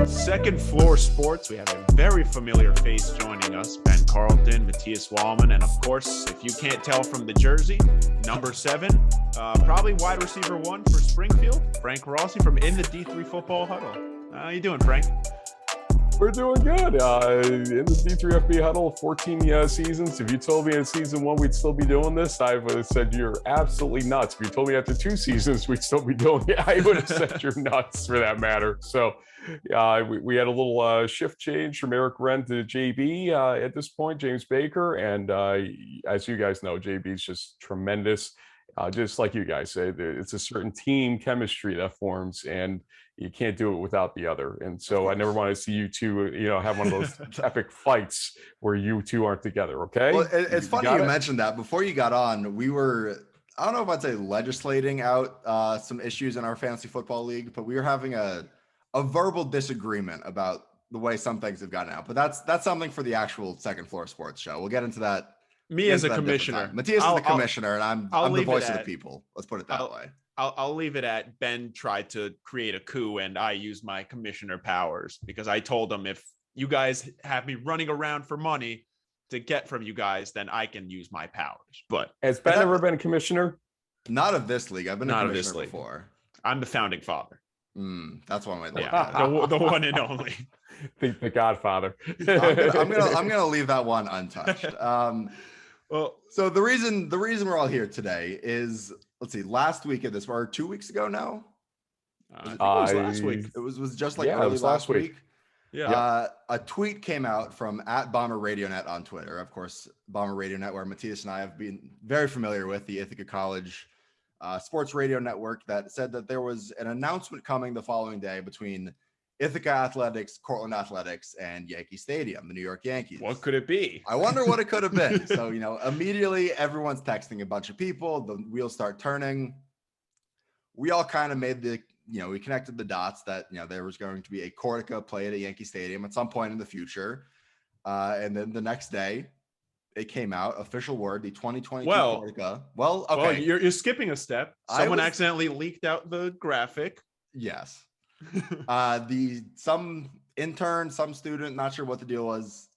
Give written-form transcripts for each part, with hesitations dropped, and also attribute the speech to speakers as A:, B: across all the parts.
A: Second Floor Sports, we have a very familiar face joining us, Ben Carlton, Matias Wallman, and of course, if you can't tell from the jersey, number 7, probably wide receiver 1 for Springfield, Frank Rossi from in the D3 Football Huddle. How you doing, Frank?
B: We're doing good. In the D3 FB Huddle, 14 seasons. If you told me in season 1 we'd still be doing this, I would have said you're absolutely nuts. If you told me after 2 seasons we'd still be doing it, I would have said you're nuts for that matter. So we had a little shift change from Eric Wren to JB at this point, James Baker. And as you guys know, JB's just tremendous. Just like you guys say, it's a certain team chemistry that forms, and you can't do it without the other. And so I never want to see you two, have one of those epic fights where you two aren't together. Okay.
C: Well, it's funny you mentioned that. Before you got on, we were, I don't know if I'd say legislating out some issues in our fantasy football league, but we were having a verbal disagreement about the way some things have gotten out. But that's something for the actual Second Floor Sports show. We'll get into that.
A: Me as a commissioner.
C: Matias is the commissioner, and I'm the voice of the people. Let's put it that way.
A: I'll leave it at Ben tried to create a coup, and I used my commissioner powers because I told him if you guys have me running around for money to get from you guys, then I can use my powers. But
B: has Ben ever been commissioner?
C: Not of this league. I've been a commissioner before.
A: I'm the founding father.
C: That's one way.
A: The one and only.
B: The Godfather.
C: I'm gonna leave that one untouched. Well, so the reason we're all here today is, let's see, last week of this, or 2 weeks ago now.
A: I think it was last week.
C: It was just like early last week.
A: Yeah.
C: A tweet came out from @BomberRadioNet on Twitter. Of course, Bomber Radio Net, where Matias and I have been very familiar with, the Ithaca College sports radio network, that said that there was an announcement coming the following day between Ithaca Athletics, Cortland Athletics, and Yankee Stadium, the New York Yankees.
A: What could it be?
C: I wonder what it could have been. So, immediately everyone's texting a bunch of people. The wheels start turning. We all kind of made we connected the dots that, there was going to be a Cortaca play at a Yankee Stadium at some point in the future. And then the next day, it came out, official word, the 2022 Cortaca. Well, okay.
A: Well, you're skipping a step. Someone accidentally leaked out the graphic.
C: Yes. Some intern, some student, not sure what the deal was,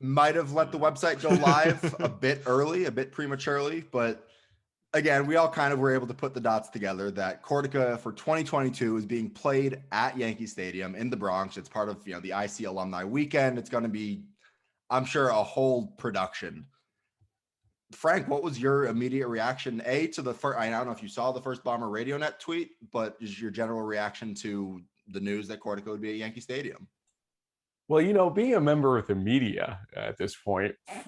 C: might have let the website go live a bit early, a bit prematurely, but again, we all kind of were able to put the dots together that Cortaca for 2022 is being played at Yankee Stadium in the Bronx. It's part of, the IC alumni weekend. It's going to be, I'm sure, a whole production. Frank, what was your immediate reaction, to the first, I don't know if you saw the first Bomber Radio Net tweet, but is your general reaction to the news that Cortaca would be at Yankee Stadium?
B: Well, being a member of the media at this point, we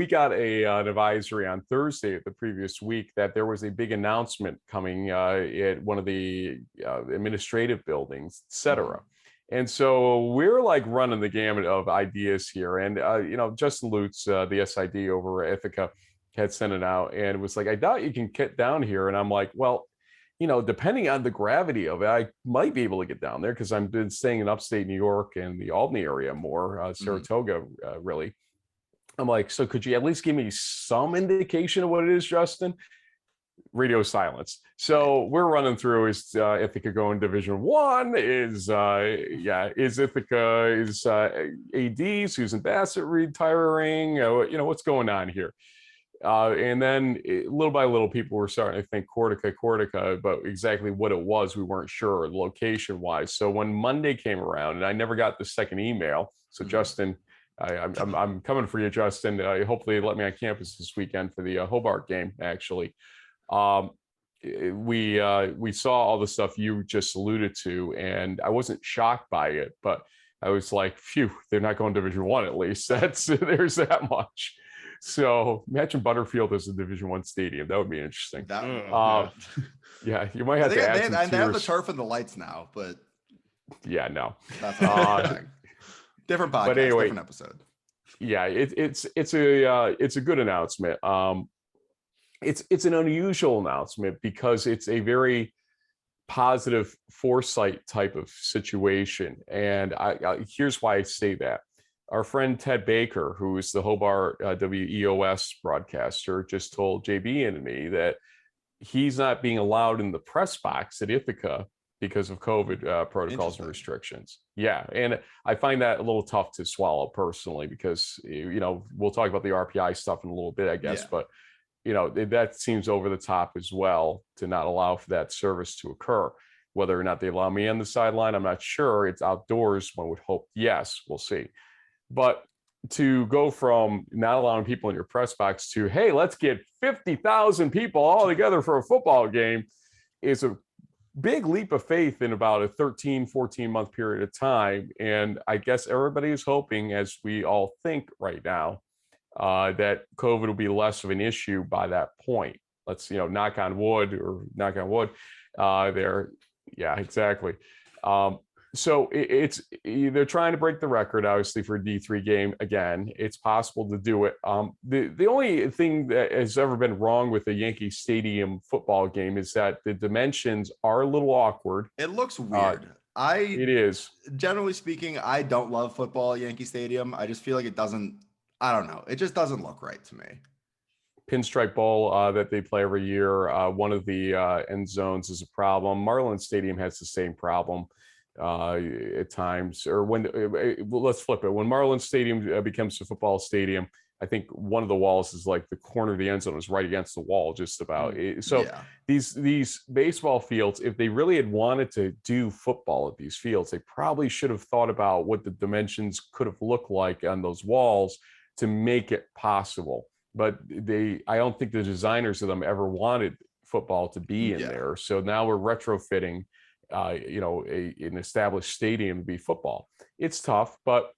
B: got an advisory on Thursday of the previous week that there was a big announcement coming at one of the administrative buildings, et cetera. And so we're like running the gamut of ideas here. And, Justin Lutz, the SID over at Ithaca, had sent it out, and it was like, I doubt you can get down here. And I'm like, well, depending on the gravity of it, I might be able to get down there because I've been staying in upstate New York and the Albany area more, Saratoga, really. I'm like, so could you at least give me some indication of what it is, Justin? Radio silence. So we're running through, is Ithaca going Division I? Is Ithaca, is AD Susan Bassett retiring? What's going on here? And then little by little, people were starting to think Cortaca, but exactly what it was, we weren't sure location wise. So when Monday came around, and I never got the second email, so Justin, I'm coming for you, Justin. Hopefully let me on campus this weekend for the Hobart game, actually. We saw all the stuff you just alluded to, and I wasn't shocked by it, but I was like, phew, they're not going Division I at least. There's that much. So imagine Butterfield as a Division I stadium. That would be interesting. Yeah, you might have to add some tiers.
C: They have the turf and the lights now, but
B: yeah, no.
C: That's different podcast, but anyway, different episode.
B: Yeah, it's a good announcement. It's an unusual announcement because it's a very positive foresight type of situation. And here's why I say that. Our friend Ted Baker, who is the Hobart WEOS broadcaster, just told JB and me that he's not being allowed in the press box at Ithaca because of COVID protocols and
C: Interesting.
B: restrictions. Yeah, and I find that a little tough to swallow personally because, we'll talk about the RPI stuff in a little bit, I guess,
C: Yeah.
B: but that seems over the top as well to not allow for that service to occur. Whether or not they allow me on the sideline, I'm not sure. It's outdoors. One would hope yes. We'll see. But to go from not allowing people in your press box to, hey, let's get 50,000 people all together for a football game is a big leap of faith in about a 13, 14-month period of time. And I guess everybody is hoping, as we all think right now, that COVID will be less of an issue by that point. Let's, knock on wood there. Yeah, exactly. So they're trying to break the record, obviously, for a D3 game. Again, it's possible to do it. The only thing that has ever been wrong with the Yankee Stadium football game is that the dimensions are a little awkward.
C: It looks weird.
B: It is.
C: Generally speaking, I don't love football at Yankee Stadium. I just feel like it doesn't, I don't know. It just doesn't look right to me.
B: Pinstripe Bowl that they play every year. One of the end zones is a problem. Marlins Stadium has the same problem at times. Or let's flip it. When Marlins Stadium becomes a football stadium, I think one of the walls is like the corner of the end zone is right against the wall, just about. So
C: Yeah.
B: these baseball fields, if they really had wanted to do football at these fields, they probably should have thought about what the dimensions could have looked like on those walls to make it possible. But I don't think the designers of them ever wanted football to be in there. So now we're retrofitting, an established stadium to be football. It's tough, but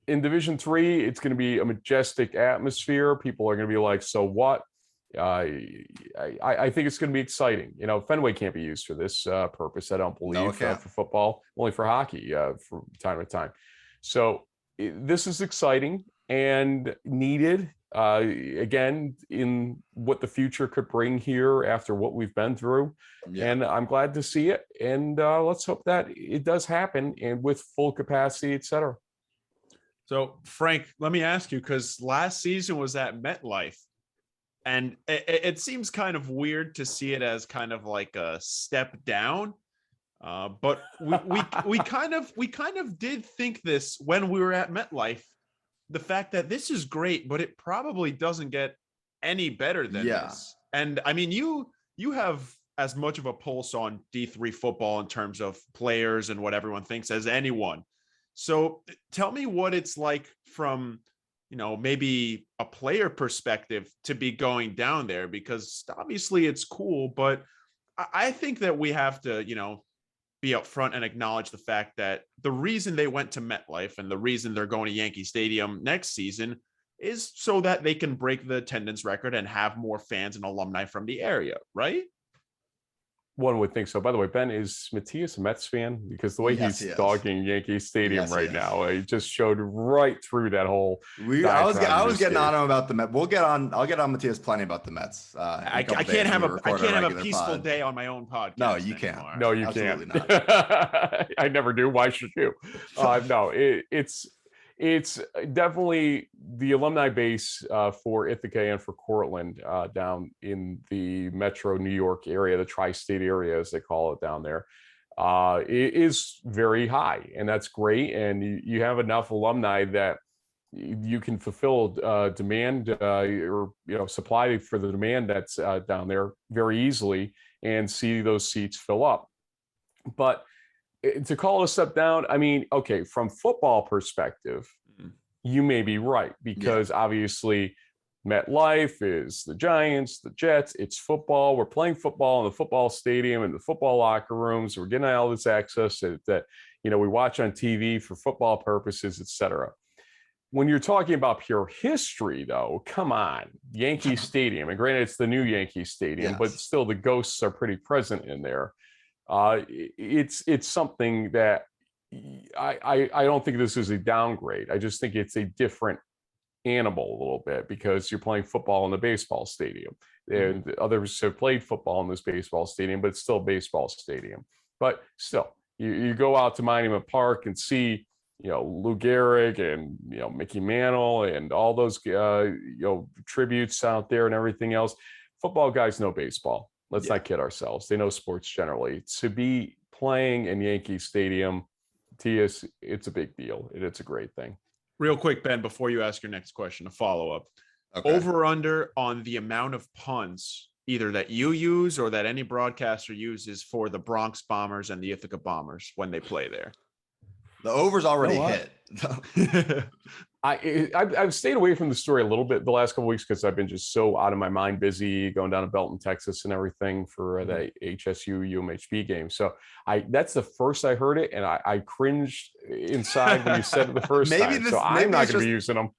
B: in Division III, it's going to be a majestic atmosphere. People are going to be like, so what? I think it's going to be exciting. Fenway can't be used for this purpose, I don't believe, for football, only for hockey from time to time. So this is exciting and needed. Again, in what the future could bring here after what we've been through. And I'm glad to see it. And let's hope that it does happen and with full capacity, et cetera.
A: So, Frank, let me ask you, because last season was at MetLife, and it seems kind of weird to see it as kind of like a step down. But we kind of did think this when we were at MetLife. The fact that this is great, but it probably doesn't get any better than this. And I mean, you have as much of a pulse on D3 football in terms of players and what everyone thinks as anyone. So tell me what it's like from, maybe a player perspective to be going down there, because obviously it's cool, but I think that we have to, be upfront and acknowledge the fact that the reason they went to MetLife and the reason they're going to Yankee Stadium next season is so that they can break the attendance record and have more fans and alumni from the area, right?
B: One would think so. By the way, Ben, is Matias a Mets fan? Because the way he's dogging Yankee Stadium right now, he just showed right through that whole.
C: I was getting on him about the Mets. I'll get on Matias plenty about the Mets.
A: I can't have a peaceful day on my own podcast.
C: No, you can't.
B: No, you can't. Not. I never do. Why should you? No, it's definitely the alumni base for Ithaca and for Cortland down in the metro New York area, the tri-state area, as they call it down there, it is very high. And that's great. And you have enough alumni that you can fulfill demand or supply for the demand that's down there very easily and see those seats fill up. But to call it a step down, I mean, okay, from football perspective, you may be right, because obviously MetLife is the Giants, the Jets, it's football. We're playing football in the football stadium and the football locker rooms. We're getting all this access that we watch on TV for football purposes, et cetera. When you're talking about pure history, though, come on, Yankee Stadium, and granted, it's the new Yankee Stadium, but still the ghosts are pretty present in there. It's something that I don't think this is a downgrade. I just think it's a different animal a little bit, because you're playing football in the baseball stadium, and others have played football in this baseball stadium, but it's still a baseball stadium. But still, you go out to Monument Park and see, Lou Gehrig and, Mickey Mantle and all those, tributes out there and everything else. Football guys know baseball. Let's not kid ourselves. They know sports generally. To be playing in Yankee Stadium, Matias, it's a big deal. It's a great thing.
A: Real quick, Ben, before you ask your next question, a follow-up.
C: Okay.
A: Over under on the amount of punts either that you use or that any broadcaster uses for the Bronx Bombers and the Ithaca Bombers when they play there.
C: The over's already hit.
B: I've stayed away from the story a little bit the last couple of weeks because I've been just so out of my mind, busy going down to Belton, Texas, and everything for the HSU UMHB game. So that's the first I heard it, and I cringed inside when you said it the first time. So I'm not going to be using them.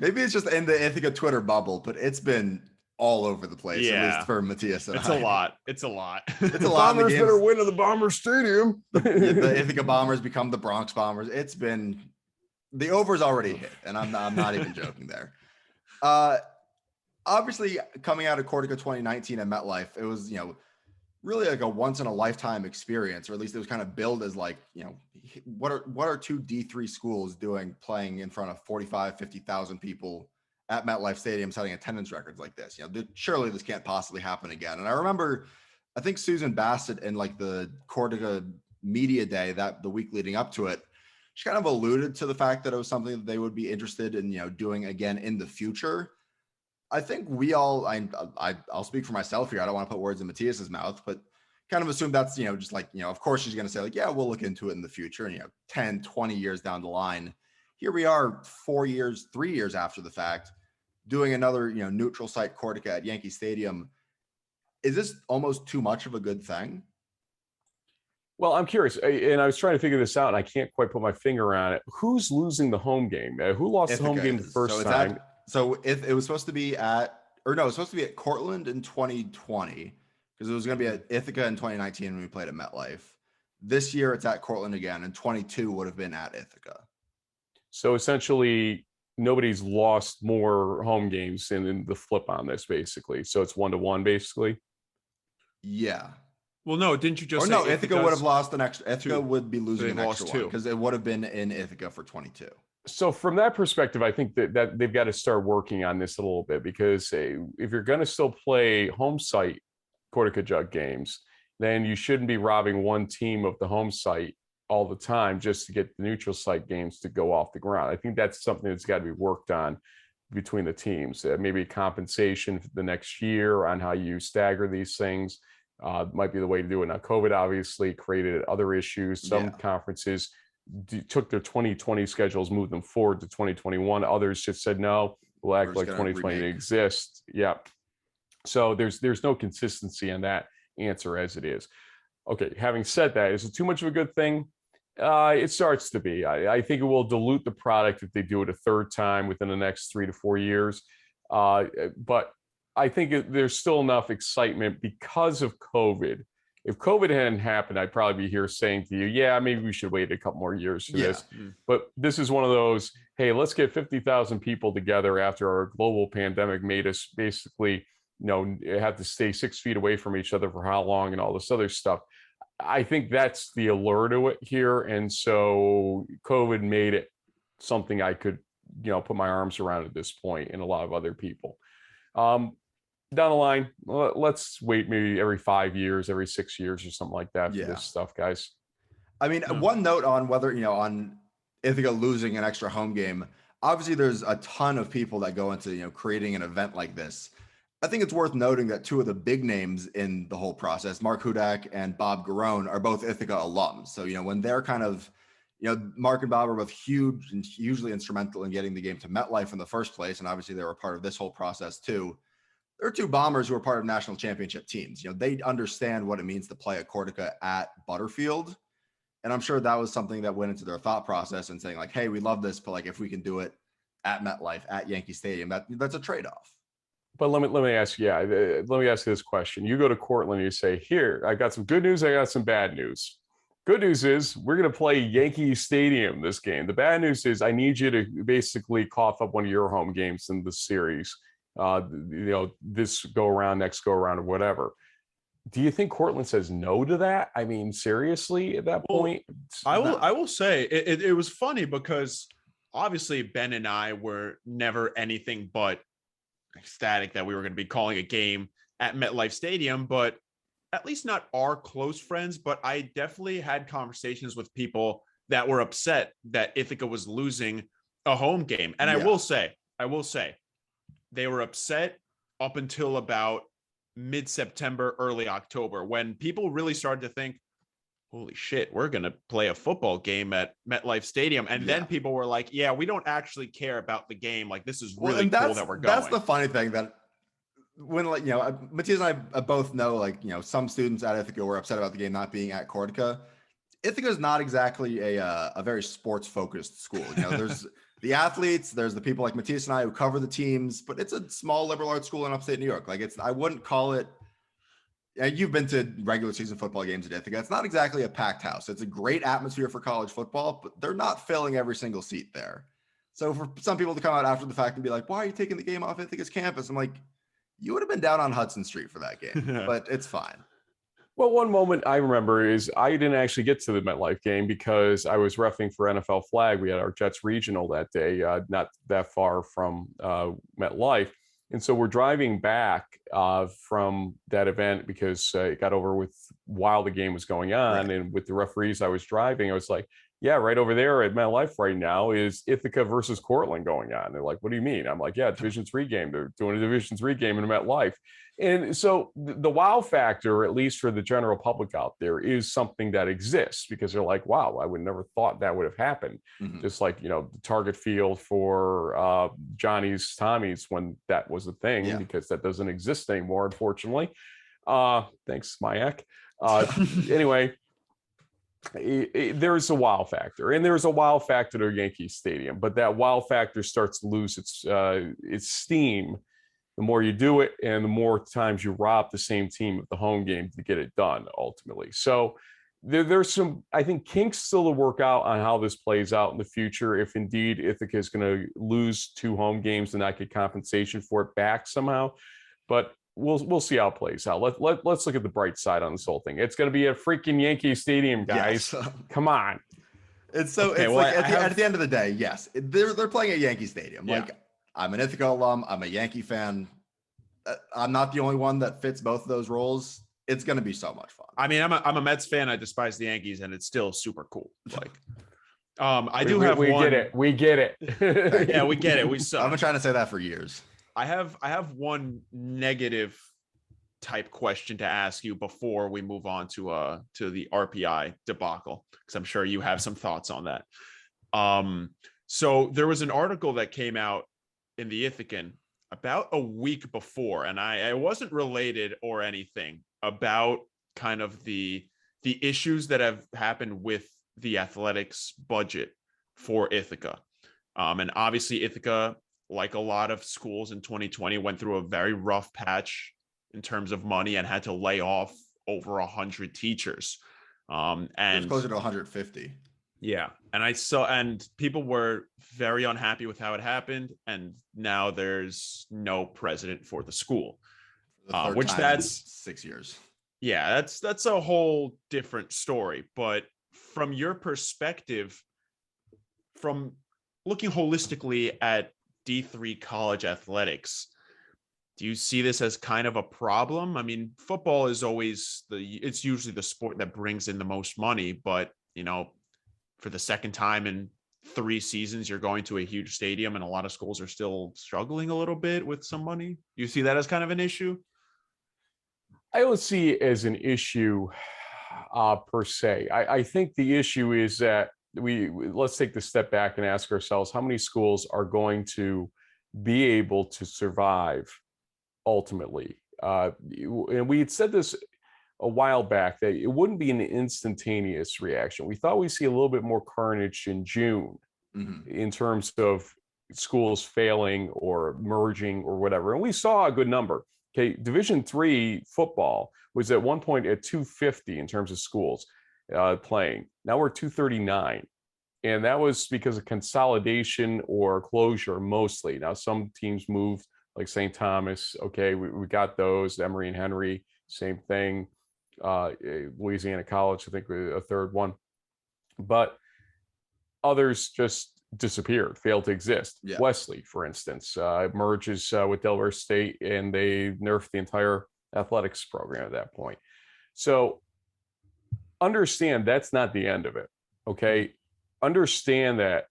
C: Maybe it's just in the Ithaca Twitter bubble, but it's been all over the place. At least for Matias and
A: It's a lot. It's a lot.
C: It's a lot.
B: Bombers better win at the Bomber Stadium.
C: The Ithaca Bombers become the Bronx Bombers. It's been. The over's already hit, and I'm not even joking there. Obviously, coming out of Cortaca 2019 at MetLife, it was, really like a once in a lifetime experience, or at least it was kind of billed as like, what are two D3 schools doing playing in front of 45, 50,000 people at MetLife Stadium, setting attendance records like this? Surely this can't possibly happen again. And I remember, I think Susan Bassett in like the Cortaca media day that the week leading up to it, she kind of alluded to the fact that it was something that they would be interested in, doing again in the future. I think we all, I'll speak for myself here. I don't want to put words in Matias's mouth, but kind of assume that's, just like, of course she's going to say like, yeah, we'll look into it in the future. And, 10, 20 years down the line, here we are 3 years after the fact, doing another, neutral site Cortaca at Yankee Stadium. Is this almost too much of a good thing?
B: Well, I'm curious, and I was trying to figure this out, and I can't quite put my finger on it. Who's losing the home game? Who lost the home game the first time?
C: So if it was supposed to be it was supposed to be at Cortland in 2020, because it was going to be at Ithaca in 2019 when we played at MetLife. This year it's at Cortland again, and 22 would have been at Ithaca.
B: So essentially, nobody's lost more home games in the flip on this, basically. So it's 1-1, basically.
C: Yeah.
A: Well, no, didn't you just say
C: no, Ithaca would have lost the next. Ithaca
A: two.
C: would be losing
A: So
C: an extra one because it would have been in Ithaca for 22.
B: So from that perspective, I think that they've got to start working on this a little bit, because if you're going to still play home site Cortaca Jug games, then you shouldn't be robbing one team of the home site all the time just to get the neutral site games to go off the ground. I think that's something that's got to be worked on between the teams. Maybe compensation for the next year on how you stagger these things. Might be the way to do it. Now, COVID obviously created other issues. Some conferences took their 2020 schedules, moved them forward to 2021. Others just said, no, we'll act like 2020 didn't exist. Yeah. So there's no consistency in that answer as it is. Okay, having said that, is it too much of a good thing? It starts to be. I think it will dilute the product if they do it a third time within the next 3 to 4 years. But I think there's still enough excitement because of COVID. If COVID hadn't happened, I'd probably be here saying to you, yeah, maybe we should wait a couple more years for this. But this is one of those, hey, let's get 50,000 people together after our global pandemic made us basically, have to stay 6 feet away from each other for how long and all this other stuff. I think that's the allure to it here. And so COVID made it something I could, put my arms around at this point, and a lot of other people. Down the line, let's wait maybe every 5 years, every 6 years or something like that for this stuff, guys.
C: I mean, one note on whether, on Ithaca losing an extra home game. Obviously, there's a ton of people that go into, creating an event like this. I think it's worth noting that two of the big names in the whole process, Mark Hudak and Bob Garone, are both Ithaca alums. So, when they're kind of, Mark and Bob are both huge and hugely instrumental in getting the game to MetLife in the first place. And obviously they were part of this whole process too. There are two Bombers who are part of national championship teams. They understand what it means to play at Cortaca at Butterfield. And I'm sure that was something that went into their thought process and saying like, hey, we love this, but like, if we can do it at MetLife, at Yankee Stadium, that's a trade-off.
B: But let me ask you, let me ask you this question. You go to Cortland, you say, here, I got some good news, I got some bad news. Good news is we're going to play Yankee Stadium this game. The bad news is I need you to basically cough up one of your home games in the series. This go around, next go around, or whatever. Do you think Cortland says no to that? I mean, seriously, at that point?
A: I will say it was funny because obviously Ben and I were never anything but ecstatic that we were going to be calling a game at MetLife Stadium, but at least not our close friends. But I definitely had conversations with people that were upset that Ithaca was losing a home game. And I will say, they were upset up until about mid-September, early October, when people really started to think, holy shit, we're going to play a football game at MetLife Stadium. And then people were like, yeah, we don't actually care about the game. Like, this is really cool that we're going.
C: That's the funny thing, that when, like, you know, Matias and I both know, like, you know, some students at Ithaca were upset about the game not being at Cortaca. Ithaca is not exactly a very sports focused school. You know, there's the athletes, there's the people like Matias and I who cover the teams, but it's a small liberal arts school in upstate New York. Like, I wouldn't call it. You've been to regular season football games at Ithaca. It's not exactly a packed house. It's a great atmosphere for college football, but they're not filling every single seat there. So for some people to come out after the fact and be like, why are you taking the game off Ithaca's campus? I'm like, you would have been down on Hudson Street for that game, but it's fine.
B: Well, one moment I remember is I didn't actually get to the MetLife game because I was reffing for NFL Flag. We had our Jets regional that day, not that far from MetLife. And so we're driving back from that event because it got over with while the game was going on. Right. And with the referees I was driving, I was like, yeah, right over there at MetLife right now is Ithaca versus Cortland going on. They're like, what do you mean? I'm like, yeah, Division III game. They're doing a Division III game in MetLife. And so the wow factor, at least for the general public out there, is something that exists because they're like, wow, I would never thought that would have happened. Mm-hmm. Just like, you know, the target field for Johnny's Tommy's when that was a thing, because that doesn't exist anymore, unfortunately. Thanks, Mayak. Anyway, there's a wow factor, and there's a wow factor to Yankee Stadium, but that wow factor starts to lose its steam the more you do it, and the more times you rob the same team of the home game to get it done ultimately. So there's some, I think, kinks still to work out on how this plays out in the future. If indeed Ithaca is going to lose 2 home games and not get compensation for it back somehow, but we'll see how it plays out. Let's look at the bright side on this whole thing. It's going to be a freaking Yankee Stadium, guys. Yes. Come on.
C: It's so okay, it's well, like at the end of the day, yes, they're playing at Yankee Stadium. Yeah. Like, I'm an Ithaca alum. I'm a Yankee fan. I'm not the only one that fits both of those roles. It's going to be so much fun.
A: I mean, I'm a Mets fan. I despise the Yankees, and it's still super cool. Like,
B: we get it.
A: Yeah, we get it. We suck.
C: I've been trying to say that for years.
A: I have one negative type question to ask you before we move on to the RPI debacle, because I'm sure you have some thoughts on that. So there was an article that came out in the Ithacan about a week before, and I wasn't related or anything, about kind of the issues that have happened with the athletics budget for Ithaca. And obviously Ithaca, like a lot of schools in 2020, went through a very rough patch in terms of money and had to lay off over 100 teachers. And
C: it's closer to 150.
A: Yeah. And people were very unhappy with how it happened. And now there's no president for the school, which that's
C: 6 years.
A: Yeah, that's a whole different story. But from your perspective, from looking holistically at D3 college athletics, do you see this as kind of a problem? I mean, football is always it's usually the sport that brings in the most money, but, you know, for the second time in 3 seasons, you're going to a huge stadium, and a lot of schools are still struggling a little bit with some money. Do you see that as kind of an issue?
B: I don't see it as an issue per se. I think the issue is that let's take the step back and ask ourselves, how many schools are going to be able to survive ultimately? And we had said this a while back, that it wouldn't be an instantaneous reaction. We thought we'd see a little bit more carnage in June, mm-hmm. in terms of schools failing or merging or whatever. And we saw a good number. Okay, Division III football was at one point at 250 in terms of schools playing. Now we're 239. And that was because of consolidation or closure mostly. Now some teams moved, like St. Thomas. Okay, we got those. Emory and Henry, same thing. Louisiana College, I think, a third one. But others just disappeared, failed to exist. Yeah. Wesley, for instance, merges with Delaware State, and they nerfed the entire athletics program at that point. So understand that's not the end of it. Okay. Understand that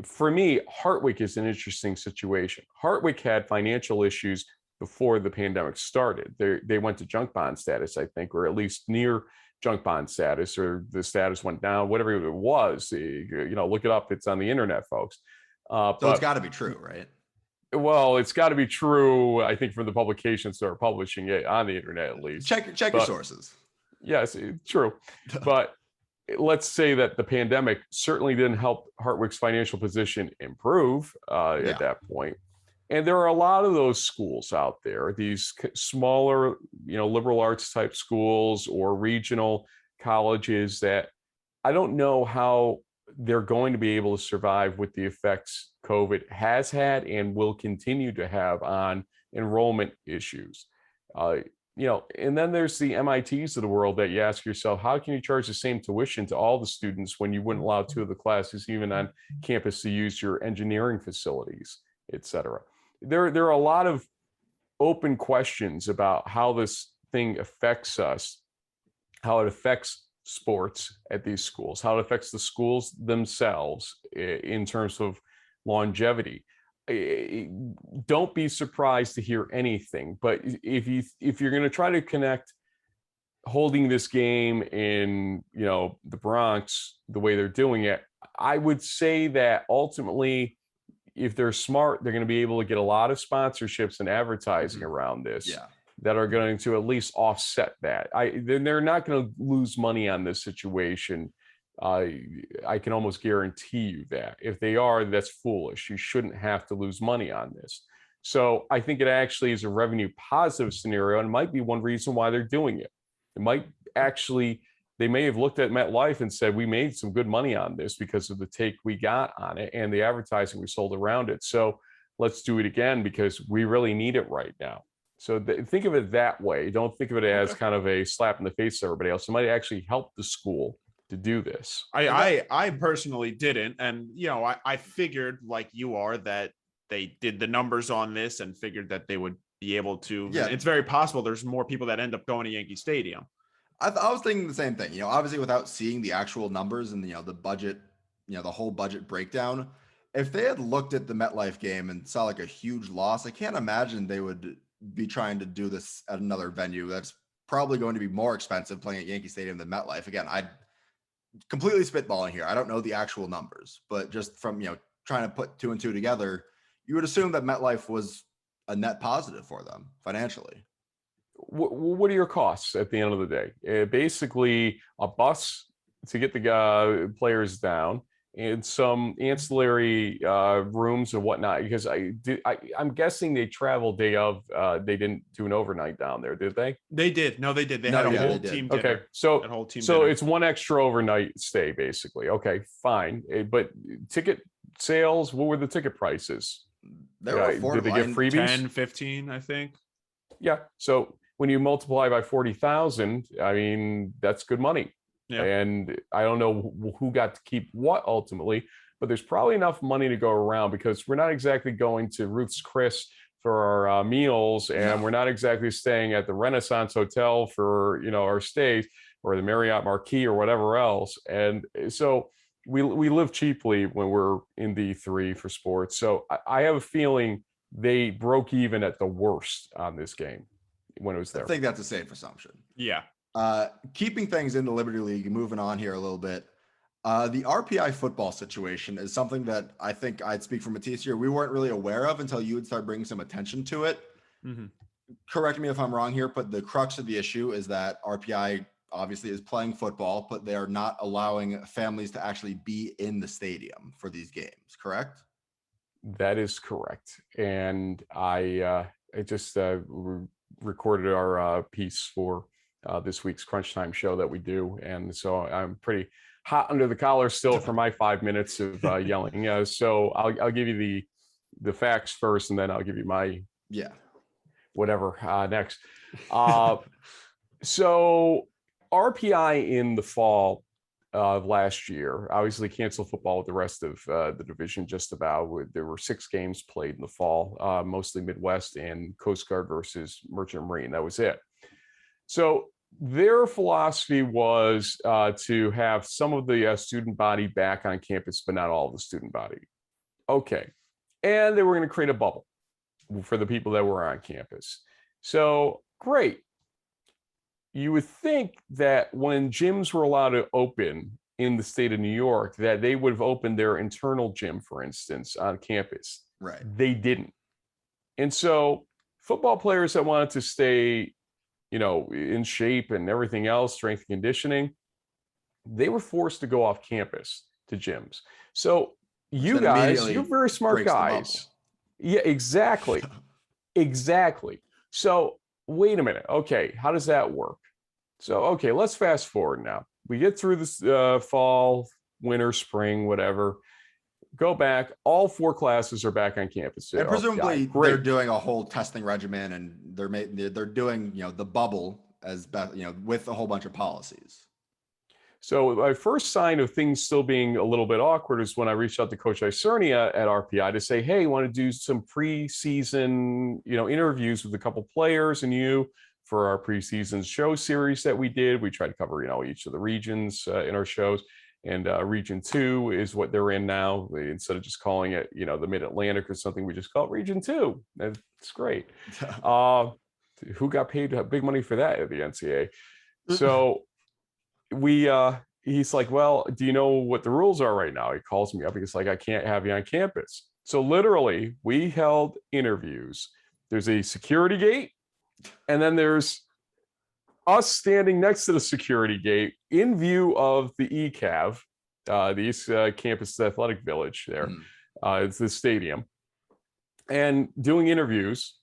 B: for me, Hartwick is an interesting situation. Hartwick had financial issues before the pandemic started. They went to junk bond status, I think, or at least near junk bond status, or the status went down, whatever it was. Look it up. It's on the internet, folks.
C: So it's got to be true, right?
B: Well, it's got to be true, I think, from the publications that are publishing it on the internet, at least.
C: Check your sources.
B: Yes, true. But let's say that the pandemic certainly didn't help Hartwick's financial position improve at that point. And there are a lot of those schools out there, these smaller, liberal arts type schools or regional colleges that I don't know how they're going to be able to survive with the effects COVID has had and will continue to have on enrollment issues. And then there's the MITs of the world that you ask yourself, how can you charge the same tuition to all the students when you wouldn't allow 2 of the classes even on campus to use your engineering facilities, et cetera? There are a lot of open questions about how this thing affects us, how it affects sports at these schools, how it affects the schools themselves in terms of longevity. Don't be surprised to hear anything, but if you're going to try to connect holding this game in the Bronx the way they're doing it, I would say that ultimately, if they're smart, they're going to be able to get a lot of sponsorships and advertising around this that are going to at least offset that. They're not going to lose money on this situation. I can almost guarantee you that. If they are, that's foolish. You shouldn't have to lose money on this. So I think it actually is a revenue positive scenario, and might be one reason why they're doing it. It might actually, they may have looked at MetLife and said, we made some good money on this because of the take we got on it and the advertising we sold around it. So let's do it again because we really need it right now. So think of it that way. Don't think of it as kind of a slap in the face to everybody else. It might actually help the school to do this.
A: I personally didn't. And, I figured like you are that they did the numbers on this and figured that they would be able to. Yeah. It's very possible there's more people that end up going to Yankee Stadium.
C: I was thinking the same thing, obviously without seeing the actual numbers and, the budget, the whole budget breakdown. If they had looked at the MetLife game and saw like a huge loss, I can't imagine they would be trying to do this at another venue that's probably going to be more expensive playing at Yankee Stadium than MetLife. Again, I completely spitballing here. I don't know the actual numbers, but just from, trying to put 2 and 2 together, you would assume that MetLife was a net positive for them financially.
B: What are your costs at the end of the day? Basically a bus to get the players down and some ancillary rooms and whatnot, because I'm guessing they traveled day of, they didn't do an overnight down there, did they?
A: They did. No, they did. They had a whole team dinner.
B: Okay, so it's one extra overnight stay, basically. Okay, fine. But ticket sales, what were the ticket prices?
C: They were affordable.
B: Did they get freebies?
A: 10, 15, I think.
B: Yeah, so when you multiply by 40,000, I mean, that's good money. Yeah. And I don't know who got to keep what ultimately, but there's probably enough money to go around because we're not exactly going to Ruth's Chris for our meals, and we're not exactly staying at the Renaissance Hotel for our stays or the Marriott Marquis or whatever else. And so we live cheaply when we're in D3 for sports. So I have a feeling they broke even at the worst on this game when it was there.
C: I think that's a safe assumption.
A: Yeah.
C: Keeping things in the Liberty League, moving on here a little bit. The RPI football situation is something that I think I'd speak for Matias here. We weren't really aware of until you would start bringing some attention to it. Mm-hmm. Correct me if I'm wrong here, but the crux of the issue is that RPI obviously is playing football, but they are not allowing families to actually be in the stadium for these games. Correct?
B: That is correct. And I just recorded our piece for this week's Crunch Time show that we do. And so I'm pretty hot under the collar still for my 5 minutes of yelling. So I'll give you the facts first, and then I'll give you my whatever next. So RPI in the fall last year. Obviously canceled football with the rest of the division just about. There were 6 games played in the fall, mostly Midwest and Coast Guard versus Merchant Marine. That was it. So their philosophy was to have some of the student body back on campus, but not all of the student body. Okay. And they were going to create a bubble for the people that were on campus. So great. You would think that when gyms were allowed to open in the state of New York, that they would have opened their internal gym, for instance, on campus.
C: Right.
B: They didn't. And so football players that wanted to stay, in shape and everything else, strength and conditioning, they were forced to go off campus to gyms. So you guys, you're very smart guys. Yeah, exactly. Exactly. So wait a minute. Okay, how does that work? So, okay, let's fast forward now. We get through this fall, winter, spring, whatever. Go back. All 4 classes are back on campus.
C: And presumably they're doing a whole testing regimen, and they're doing the bubble as with a whole bunch of policies.
B: So my first sign of things still being a little bit awkward is when I reached out to Coach Isernia at RPI to say, hey, I want to do some preseason, interviews with a couple players and you for our preseason show series that we did. We tried to cover, each of the regions in our shows. And Region 2 is what they're in now. Instead of just calling it, the Mid-Atlantic or something, we just call it Region 2. That's great. Who got paid big money for that at the NCAA? So he's like, well, do you know what the rules are right now? He calls me up. He's like, I can't have you on campus. So literally, we held interviews. There's a security gate, and then there's us standing next to the security gate in view of the ECAV, the East Campus Athletic Village there. It's the stadium. And doing interviews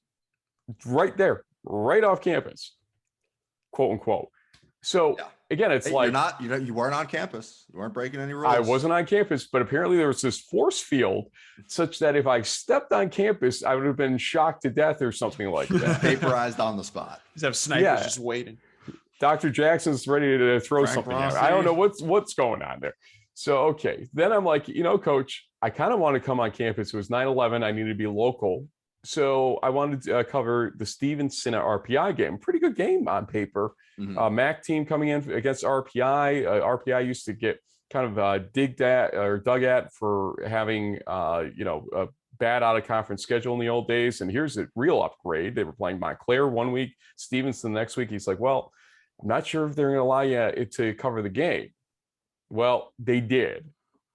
B: right there, right off campus, quote unquote. So again, it's like
C: you weren't on campus. You weren't breaking any rules.
B: I wasn't on campus, but apparently there was this force field such that if I stepped on campus, I would have been shocked to death or something like that.
C: Vaporized on the spot.
A: Just have snipers just waiting.
B: Dr. Jackson's ready to throw something at me. I don't know what's going on there. So, okay. Then I'm like, Coach, I kind of want to come on campus. It was 9/11. I needed to be local. So I wanted to cover the Stevenson RPI game. Pretty good game on paper. MAC team coming in against RPI. RPI used to get kind of dug at for having, a bad out of conference schedule in the old days. And here's a real upgrade. They were playing Montclair one week, Stevenson the next week. He's like, well, I'm not sure if they're going to allow you to cover the game. Well, they did.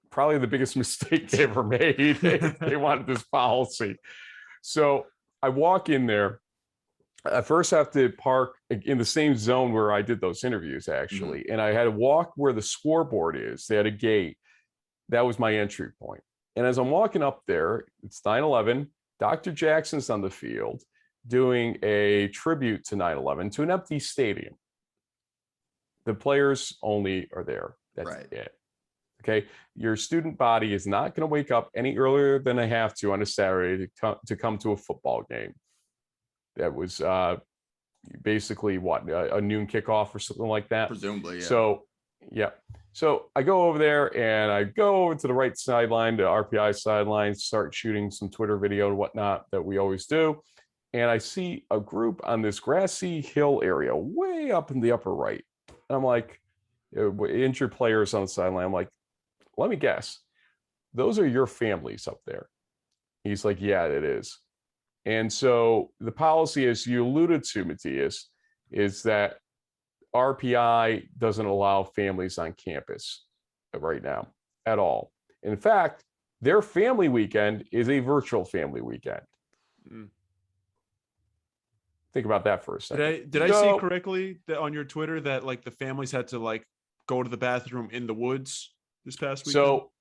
B: Probably the biggest mistake they ever made. They wanted this policy. So I walk in there. I first have to park in the same zone where I did those interviews, actually. And I had to walk where the scoreboard is. They had a gate. That was my entry point. And as I'm walking up there, it's 9/11. Dr. Jackson's on the field doing a tribute to 9/11 to an empty stadium. The players only are there. That's it. Okay. Your student body is not going to wake up any earlier than they have to on a Saturday to come to a football game. That was basically a noon kickoff or something like that.
C: Presumably, yeah.
B: So, yeah. So I go over there and I go over to the right sideline, the RPI sideline, start shooting some Twitter video and whatnot that we always do. And I see a group on this grassy hill area way up in the upper right. And I'm like, injured players on the sideline. I'm like, let me guess. Those are your families up there. He's like, yeah, it is. And so the policy, as you alluded to, Matias, is that RPI doesn't allow families on campus right now at all. In fact, their family weekend is a virtual family weekend. Think about that for a second.
A: Did I see correctly that on your Twitter that like the families had to like go to the bathroom in the woods this past weekend?
B: So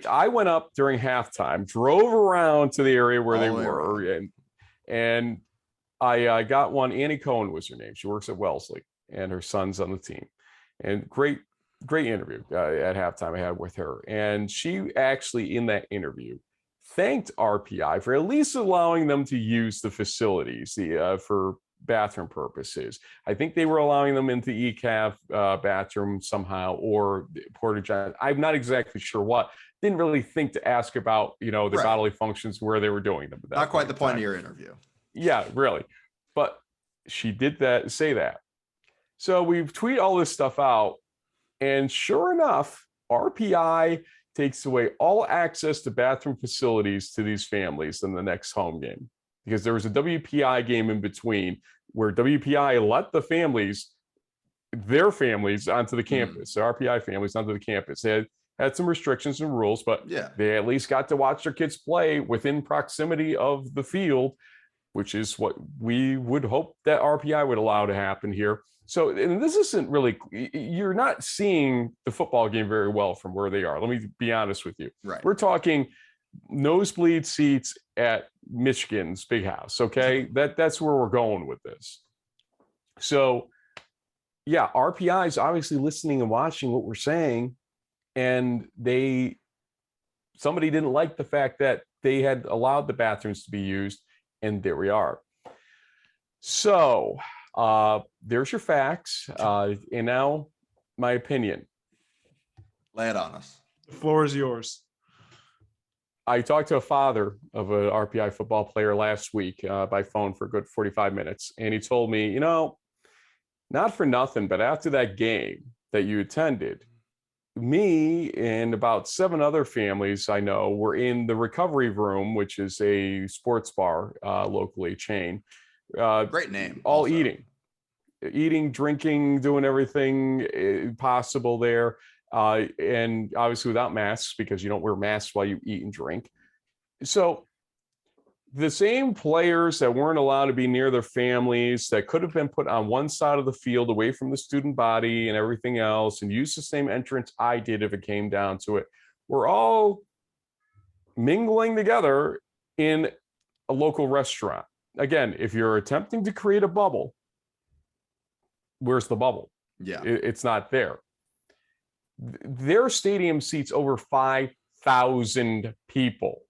B: I went up during halftime, drove around to the area where they were, and I got one. Annie Cohen was her name. She works at Wellesley, and her son's on the team. And great interview at halftime I had with her. And she actually, in that interview, thanked RPI for at least allowing them to use the facilities for bathroom purposes. I think they were allowing them into ECAF bathroom somehow, or porta john. I'm not exactly sure what. Didn't really think to ask about, the bodily functions where they were doing them.
C: Not quite the point of your interview.
B: Yeah, really. But she did say that. So we've tweeted all this stuff out, and sure enough, RPI takes away all access to bathroom facilities to these families in the next home game, because there was a WPI game in between where WPI let the their families onto the campus, the RPI families onto the campus. They had some restrictions and rules, but they at least got to watch their kids play within proximity of the field, which is what we would hope that RPI would allow to happen here. So, and this isn't really, you're not seeing the football game very well from where they are. Let me be honest with you.
C: Right.
B: We're talking nosebleed seats at Michigan's big house. Okay. That's where we're going with this. So yeah, RPI is obviously listening and watching what we're saying. And somebody didn't like the fact that they had allowed the bathrooms to be used. And there we are. So there's your facts. And now my opinion.
C: Lay it on us.
A: The floor is yours.
B: I talked to a father of an RPI football player last week by phone for a good 45 minutes. And he told me, not for nothing, but after that game that you attended, me and about 7 other families I know were in the recovery room, which is a sports bar, locally chain.
C: Great name.
B: All
C: also.
B: eating, drinking, doing everything possible there. And obviously without masks, because you don't wear masks while you eat and drink. So the same players that weren't allowed to be near their families, that could have been put on one side of the field away from the student body and everything else, and use the same entrance I did if it came down to it, we're all mingling together in a local restaurant. Again, if you're attempting to create a bubble, where's the bubble?
C: Yeah,
B: it's not there. Their stadium seats over 5,000 people.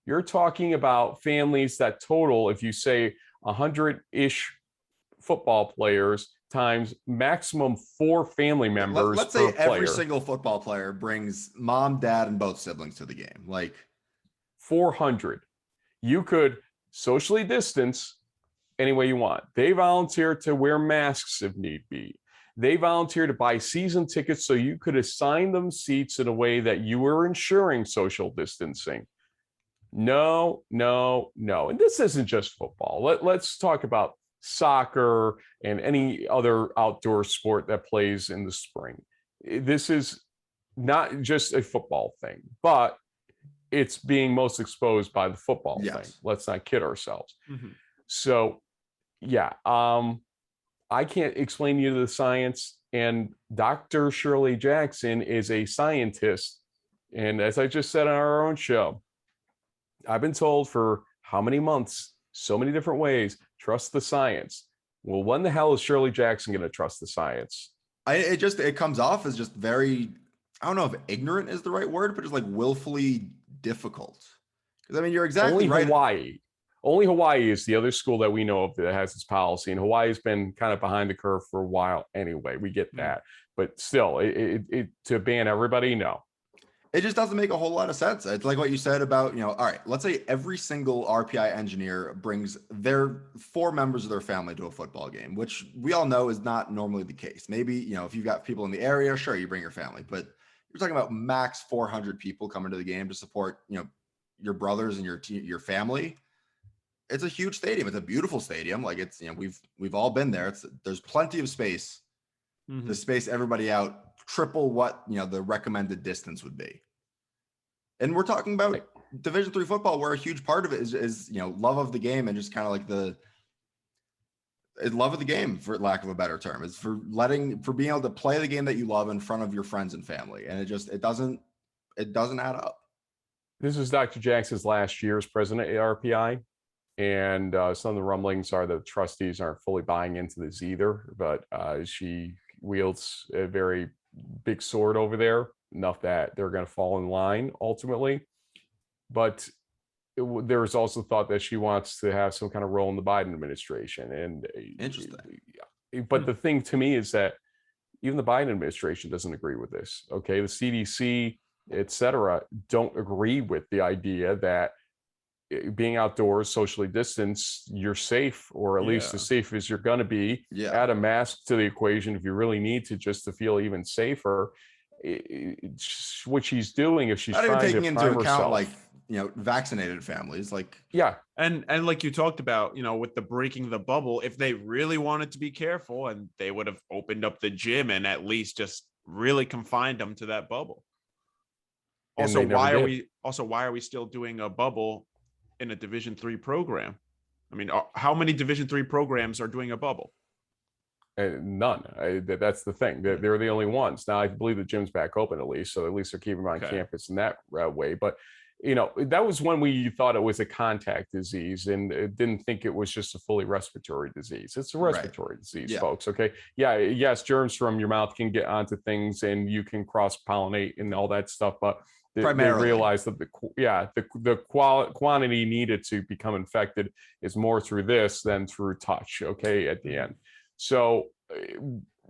B: You're talking about families that total, if you say 100-ish football players times maximum 4 family members.
C: Let's say every single football player brings mom, dad, and both siblings to the game. Like
B: 400. You could socially distance any way you want. They volunteer to wear masks if need be. They volunteer to buy season tickets so you could assign them seats in a way that you were ensuring social distancing. No. And this isn't just football. Let's talk about soccer and any other outdoor sport that plays in the spring. This is not just a football thing, but it's being most exposed by the football thing. Let's not kid ourselves. Mm-hmm. So, yeah, I can't explain to you the science. And Dr. Shirley Jackson is a scientist. And as I just said on our own show, I've been told for how many months, so many different ways, trust the science. Well, when the hell is Shirley Jackson going to trust the science?
C: It comes off as just very, I don't know if ignorant is the right word, but just like willfully difficult. Because I mean, you're exactly right.
B: Only Hawaii is the other school that we know of that has this policy, and Hawaii has been kind of behind the curve for a while anyway. We get that, but still, to ban everybody, no.
C: It just doesn't make a whole lot of sense. It's like what you said about, all right, let's say every single RPI engineer brings their 4 members of their family to a football game, which we all know is not normally the case. Maybe, if you've got people in the area, sure, you bring your family, but you're talking about max 400 people coming to the game to support, your brothers and your family. It's a huge stadium. It's a beautiful stadium. Like it's, we've all been there. There's plenty of space to space everybody out triple what, the recommended distance would be. And we're talking about Division III football, where a huge part of it is love of the game, and just kind of like love of the game, for lack of a better term, is for being able to play the game that you love in front of your friends and family. And it doesn't add up.
B: This is Dr. Jackson's last year as president at RPI. And some of the rumblings are that the trustees aren't fully buying into this either, but she wields a very big sword over there, enough that they're going to fall in line ultimately. But there's also thought that she wants to have some kind of role in the Biden administration. And
C: Interesting.
B: But the thing to me is that even the Biden administration doesn't agree with this. Okay, the CDC, et cetera, don't agree with the idea that being outdoors, socially distanced, you're safe, or at least as safe as you're going to be. Add a mask to the equation if you really need to, just to feel even safer. What she's doing, if she's
C: not
B: trying
C: even taking
B: to
C: into
B: prime
C: account
B: herself,
C: like, you know, vaccinated families, like
A: and like you talked about, you know, with the breaking the bubble, if they really wanted to be careful, and they would have opened up the gym and at least just really confined them to that bubble. Also, why are we still doing a bubble in a Division III program? I mean, how many Division III programs are doing a bubble?
B: None. That's the thing. They're the only ones. Now, I believe the gym's back open, at least, so at least they're keeping them on campus in that way. But you know, that was when we thought it was a contact disease and didn't think it was just a fully respiratory disease. It's a respiratory disease, folks. Okay. Yeah. Yes. Germs from your mouth can get onto things and you can cross pollinate and all that stuff. But they realized that the quantity needed to become infected is more through this than through touch. Okay. At the end. So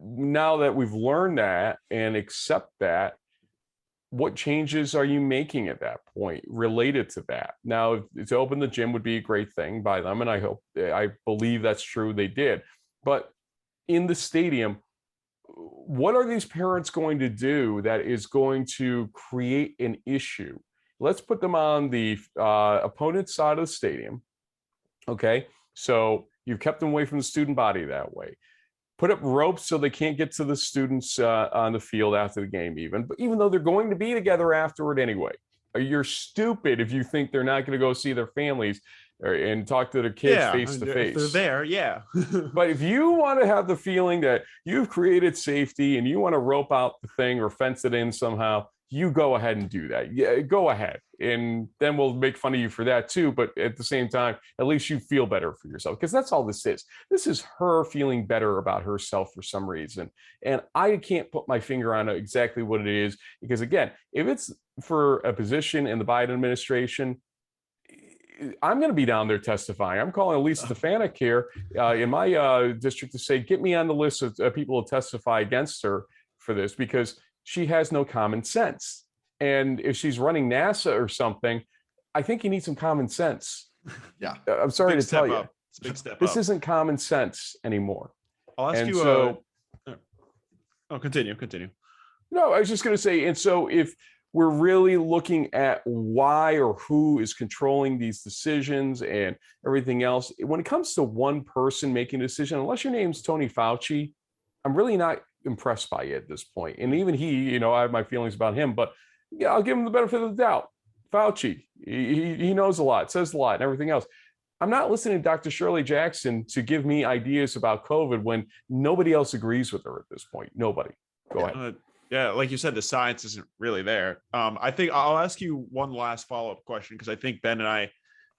B: now that we've learned that and accept that, what changes are you making at that point related to that? Now, to open the gym would be a great thing by them, and I believe that's true. They did, but in the stadium, what are these parents going to do that is going to create an issue? Let's put them on the opponent's side of the stadium. Okay, so you've kept them away from the student body that way. Put up ropes so they can't get to the students on the field after the game, but even though they're going to be together afterward anyway. You're stupid if you think they're not going to go see their families and talk to their kids face to face.
A: They're there,
B: But if you want to have the feeling that you've created safety and you want to rope out the thing or fence it in somehow, you go ahead and do that. Yeah, go ahead. And then we'll make fun of you for that too. But at the same time, at least you feel better for yourself, because that's all this is. This is her feeling better about herself for some reason. And I can't put my finger on exactly what it is, because again, if it's for a position in the Biden administration, I'm going to be down there testifying. I'm calling Elise Stefanik here in my district to say, get me on the list of people to testify against her for this, because she has no common sense. And if she's running NASA or something, I think you need some common sense.
C: Yeah.
B: I'm sorry to tell you.
A: Big step
B: this
A: up.
B: Isn't common sense anymore.
A: I'll ask
B: and
A: you.
B: So,
A: Continue.
B: No, I was just going to say, and so if we're really looking at why or who is controlling these decisions and everything else, when it comes to one person making a decision, unless your name's Tony Fauci, I'm really not impressed by it at this point. And even he, you know, I have my feelings about him, but yeah, I'll give him the benefit of the doubt. Fauci, he knows a lot, says a lot, and everything else. I'm not listening to Dr. Shirley Jackson to give me ideas about COVID when nobody else agrees with her at this point. Nobody. Go ahead.
A: Yeah, like you said, the science isn't really there. I think I'll ask you one last follow-up question, because I think Ben and I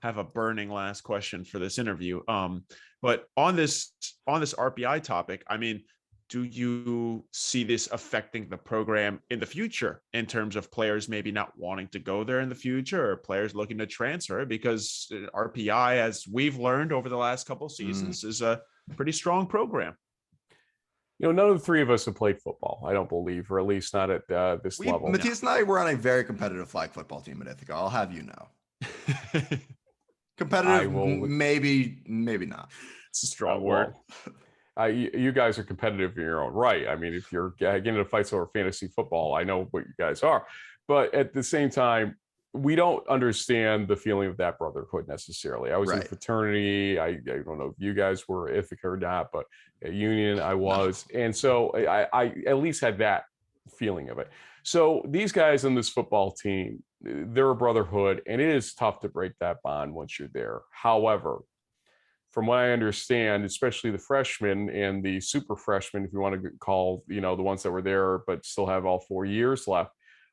A: have a burning last question for this interview. But on this RPI topic, I mean, do you see this affecting the program in the future in terms of players maybe not wanting to go there in the future, or players looking to transfer? Because RPI, as we've learned over the last couple of seasons, is a pretty strong program.
B: You know, none of the three of us have played football, I don't believe, or at least not at this level.
C: Matias and I were on a very competitive flag football team at Ithaca. I'll have you know. Competitive, maybe not.
A: It's a strong word.
B: You guys are competitive in your own right. I mean, if you're getting into fights over fantasy football, I know what you guys are. But at the same time, we don't understand the feeling of that brotherhood necessarily. I was in fraternity. I don't know if you guys were Ithaca or not, but at Union I was. And so I at least had that feeling of it. So these guys on this football team, they're a brotherhood, and it is tough to break that bond once you're there. However, from what I understand, especially the freshmen and the super freshmen, if you want to call, you know, the ones that were there but still have all 4 years left,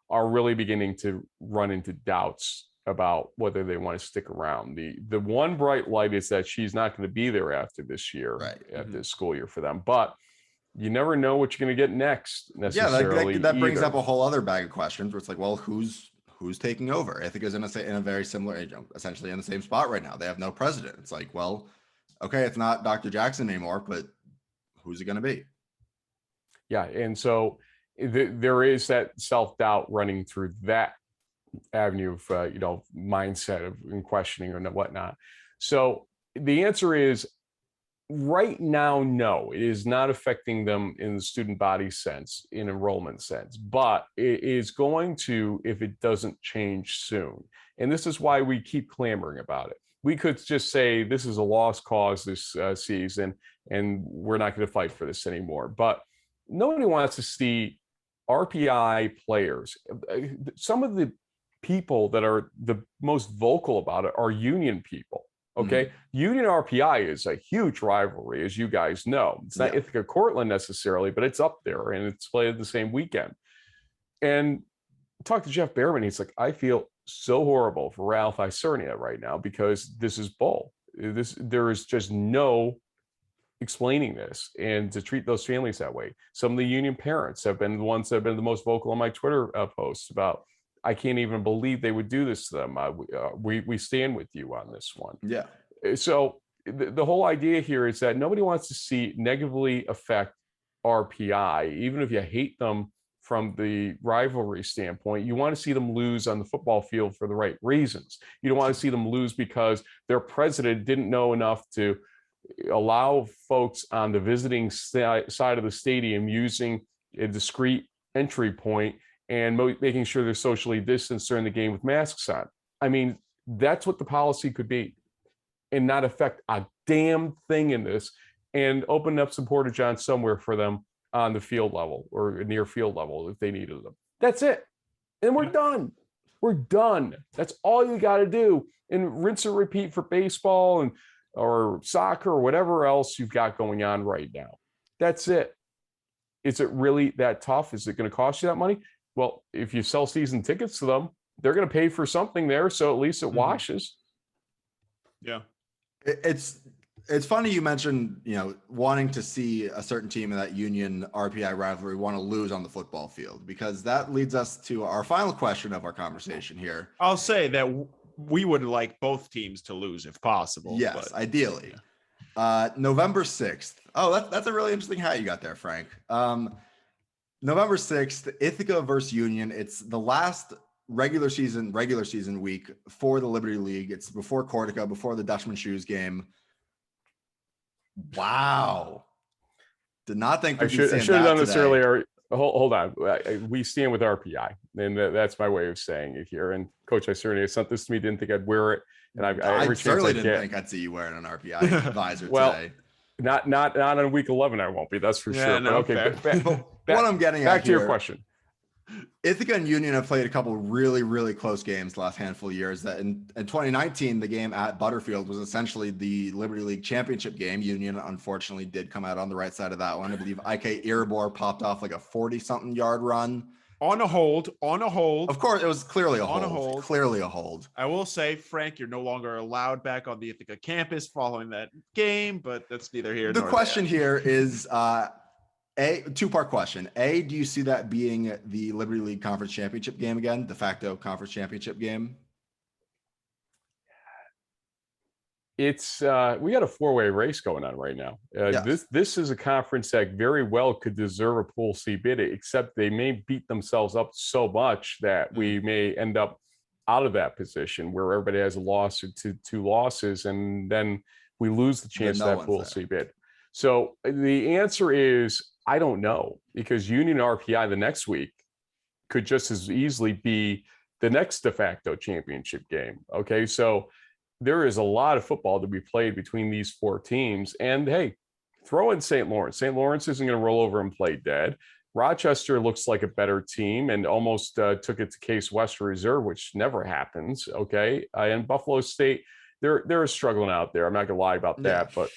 B: are really beginning to run into doubts about whether they want to stick around. The one bright light is that she's not going to be there after this year, at this school year for them. But you never know what you're going to get next necessarily.
C: Yeah, that brings up a whole other bag of questions where it's like, well, who's who's taking over? Ithaca's in a very similar, essentially in the same spot right now. They have no president. It's like, well, okay, it's not Dr. Jackson anymore, but who's it going to be?
B: Yeah, and so there is that self-doubt running through that avenue of mindset of and questioning and whatnot. So the answer is right now, no, it is not affecting them in the student body sense, in enrollment sense, but it is going to if it doesn't change soon. And this is why we keep clamoring about it. We could just say this is a lost cause this season, and we're not going to fight for this anymore. But nobody wants to see RPI players. Some of the people that are the most vocal about it are union people. Okay. Union RPI is a huge rivalry, as you guys know. It's not Ithaca Cortland necessarily, but it's up there and it's played the same weekend. And talk to Jeff Behrman. He's like, I feel so horrible for Ralph Isernia right now because this is bull. There is just no explaining this, and to treat those families that way. Some of the union parents have been the ones that have been the most vocal on my Twitter posts about, I can't even believe they would do this to them. We stand with you on this one.
C: Yeah.
B: So the whole idea here is that nobody wants to see negatively affect RPI, even if you hate them from the rivalry standpoint. You want to see them lose on the football field for the right reasons. You don't want to see them lose because their president didn't know enough to allow folks on the visiting side of the stadium using a discrete entry point and making sure they're socially distanced during the game with masks on. I mean, that's what the policy could be, and not affect a damn thing in this, and open up some porta johns somewhere for them on the field level or near field level if they needed them. That's it. And we're done. We're done. That's all you got to do. And rinse and repeat for baseball and or soccer or whatever else you've got going on right now. That's it. Is it really that tough? Is it going to cost you that money? Well, if you sell season tickets to them, they're going to pay for something there. So at least it washes.
A: Yeah.
C: It's funny you mentioned, wanting to see a certain team in that Union RPI rivalry want to lose on the football field, because that leads us to our final question of our conversation here.
A: I'll say that we would like both teams to lose if possible.
C: Yes,
A: but,
C: ideally. Yeah. November 6th. Oh, that's a really interesting hat you got there, Frank. November 6th, Ithaca versus Union. It's the last regular season week for the Liberty League. It's before Cortaca, before the Dutchman Shoes game. Wow. Did not think
B: I should have done this earlier. Hold on. We stand with RPI, and that's my way of saying it here. And Coach Isernia sent this to me, didn't think I'd wear it. And
C: I certainly didn't think I'd see you wearing an RPI visor today.
B: Not on week 11, I won't be. That's for sure.
A: No,
B: but okay.
C: What I'm getting
B: back
C: at
B: to your question.
C: Ithaca and Union have played a couple really, really close games the last handful of years. That in 2019, the game at Butterfield was essentially the Liberty League championship game. Union, unfortunately, did come out on the right side of that one. I believe IK Iribor popped off like a 40-something yard run.
A: On a hold.
C: Of course, it was clearly a hold. Clearly a hold.
A: I will say, Frank, you're no longer allowed back on the Ithaca campus following that game, but that's neither here nor there.
C: The question here is a two-part question. A, do you see that being the Liberty League Conference Championship game again, de facto conference championship game?
B: It's we got a four-way race going on right now.
C: Yes.
B: This is a conference that very well could deserve a Pool C bid, except they may beat themselves up so much that we may end up out of that position where everybody has a loss or two losses, and then we lose the chance of that Pool C bid. So the answer is I don't know, because Union RPI the next week could just as easily be the next de facto championship game. Okay, so there is a lot of football to be played between these four teams. And hey, throw in St. Lawrence. St. Lawrence isn't going to roll over and play dead. Rochester looks like a better team and almost took it to Case West Reserve, which never happens. Okay, and Buffalo State, they're struggling out there. I'm not going to lie about that, but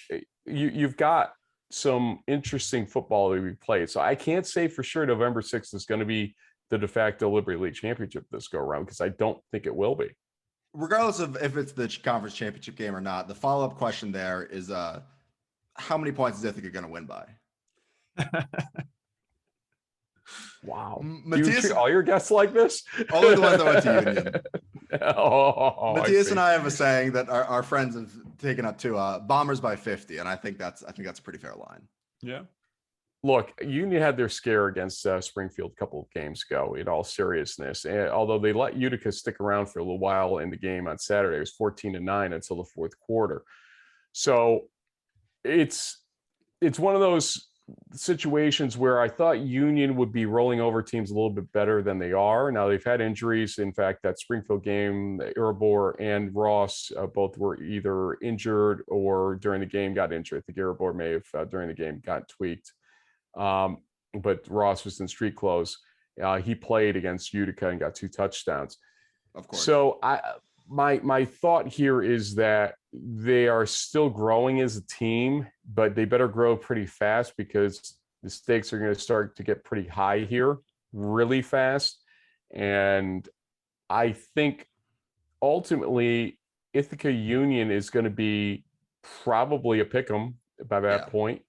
B: you've got some interesting football to be played. So I can't say for sure November 6th is going to be the de facto Liberty League championship this go around, because I don't think it will be.
C: Regardless of if it's the conference championship game or not, the follow-up question there is how many points is Ithaca going to win by?
B: Wow. Do you
C: Matias,
B: treat all your guests like this?
C: only the ones that went to Union.
B: Matias
C: and I have a saying that our friends have taken up to bombers by 50, and I think that's a pretty fair line.
A: Yeah.
B: Look, Union had their scare against Springfield a couple of games ago, in all seriousness. And although they let Utica stick around for a little while in the game on Saturday, it was 14-9 until the fourth quarter. So it's one of those situations where I thought Union would be rolling over teams a little bit better than they are. Now they've had injuries. In fact, that Springfield game, Erebor and Ross both were either injured or during the game got injured. I think Erebor may have during the game got tweaked. But Ross was in street clothes. He played against Utica and got 2 touchdowns.
C: Of course.
B: So my thought here is that they are still growing as a team, but they better grow pretty fast because the stakes are going to start to get pretty high here really fast. And I think ultimately Ithaca Union is going to be probably a pick 'em by that point.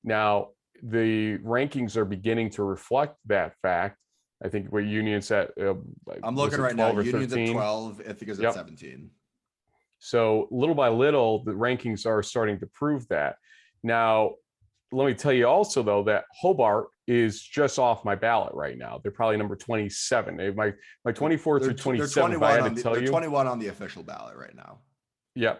B: Now, the rankings are beginning to reflect that fact. I think where Union's at,
C: I'm looking right now. Union's
B: 13?
C: at 12. Ithaca's at 17.
B: So little by little, the rankings are starting to prove that. Now, let me tell you also, though, that Hobart is just off my ballot right now. They're probably number 27. My 24 through 27.
C: They're 21 on the official ballot right now.
B: Yeah.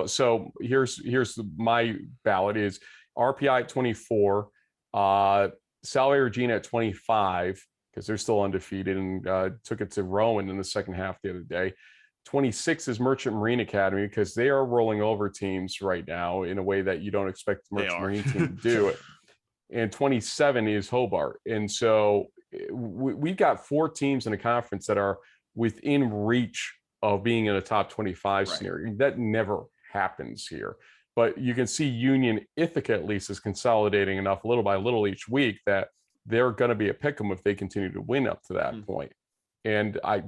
B: So here's my ballot is RPI at 24, Salve Regina at 25, because they're still undefeated and took it to Rowan in the second half the other day. 26 is Merchant Marine Academy because they are rolling over teams right now in a way that you don't expect the Merchant Marine team to do it. And 27 is Hobart. And so we've got 4 teams in the conference that are within reach of being in a top 25 scenario. That never happens here. But you can see Union Ithaca at least is consolidating enough little by little each week that they're going to be a pick 'em if they continue to win up to that point. And I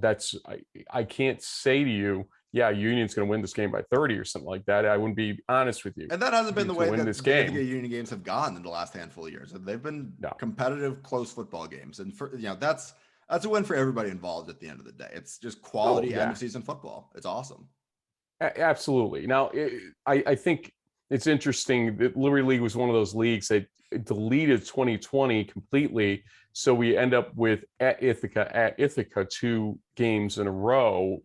B: can't say to you, yeah, Union's going to win this game by 30 or something like that. I wouldn't be honest with you.
C: And that hasn't been the way that
B: this
C: the
B: game.
C: Union games have gone in the last handful of years. They've been competitive, close football games, and that's a win for everybody involved at the end of the day. It's just quality end of season football. It's awesome.
B: Absolutely. Now, I think it's interesting that Liberty League was one of those leagues that deleted 2020 completely. So we end up with at Ithaca 2 games in a row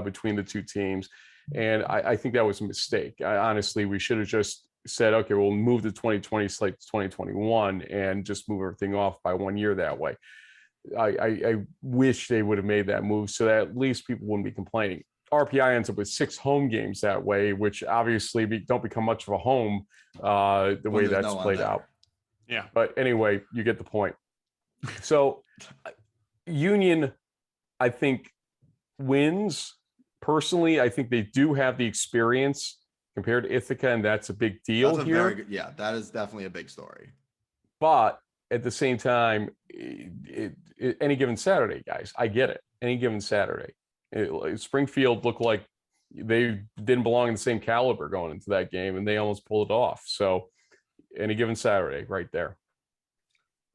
B: between the 2 teams. And I think that was a mistake. Honestly, we should have just said, okay, we'll move the 2020 slate to 2021 and just move everything off by 1 year that way. I wish they would have made that move so that at least people wouldn't be complaining. RPI ends up with 6 home games that way, which obviously don't become much of a home the way that's played out.
A: Yeah.
B: But anyway, you get the point. So Union, I think, wins. Personally, I think they do have the experience compared to Ithaca, and that's a big deal here.
C: That is definitely a big story.
B: But at the same time, any given Saturday, guys, I get it. Any given Saturday. Springfield looked like they didn't belong in the same caliber going into that game, and they almost pulled it off. So any given Saturday right there.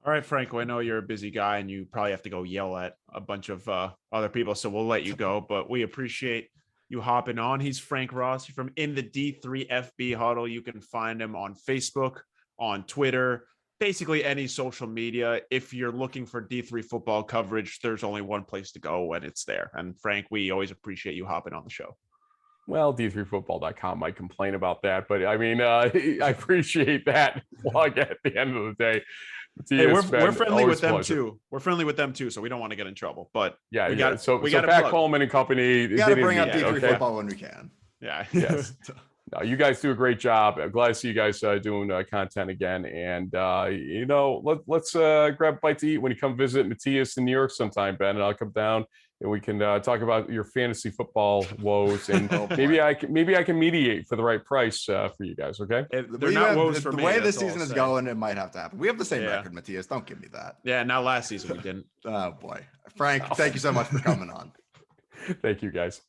A: All right, Franco, I know you're a busy guy and you probably have to go yell at a bunch of other people, so we'll let you go, but we appreciate you hopping on. He's Frank Rossi from In the D3 FB Huddle. You can find him on Facebook, on Twitter, basically any social media. If you're looking for D3 football coverage, there's only one place to go, and it's there. And Frank, we always appreciate you hopping on the show.
B: Well, D3football.com might complain about that, but I mean, I appreciate that plug at the end of the day.
A: Hey, we're friendly with them too. We're friendly with them too, so we don't want to get in trouble. But
B: we got Pat Coleman and company.
C: We got to bring up D3 football when we can.
B: Yeah. Yes. No, you guys do a great job. I'm glad to see you guys doing content again. And let's grab a bite to eat when you come visit Matias in New York sometime, Ben. And I'll come down and we can talk about your fantasy football woes. And maybe I can mediate for the right price for you guys. Okay.
A: They're not woes for me.
C: The way this season is going, it might have to happen. We have the same record, Matias. Don't give me that.
A: Yeah. Now last season we didn't.
C: Oh boy, Frank. Thank you so much for coming on.
B: Thank you, guys.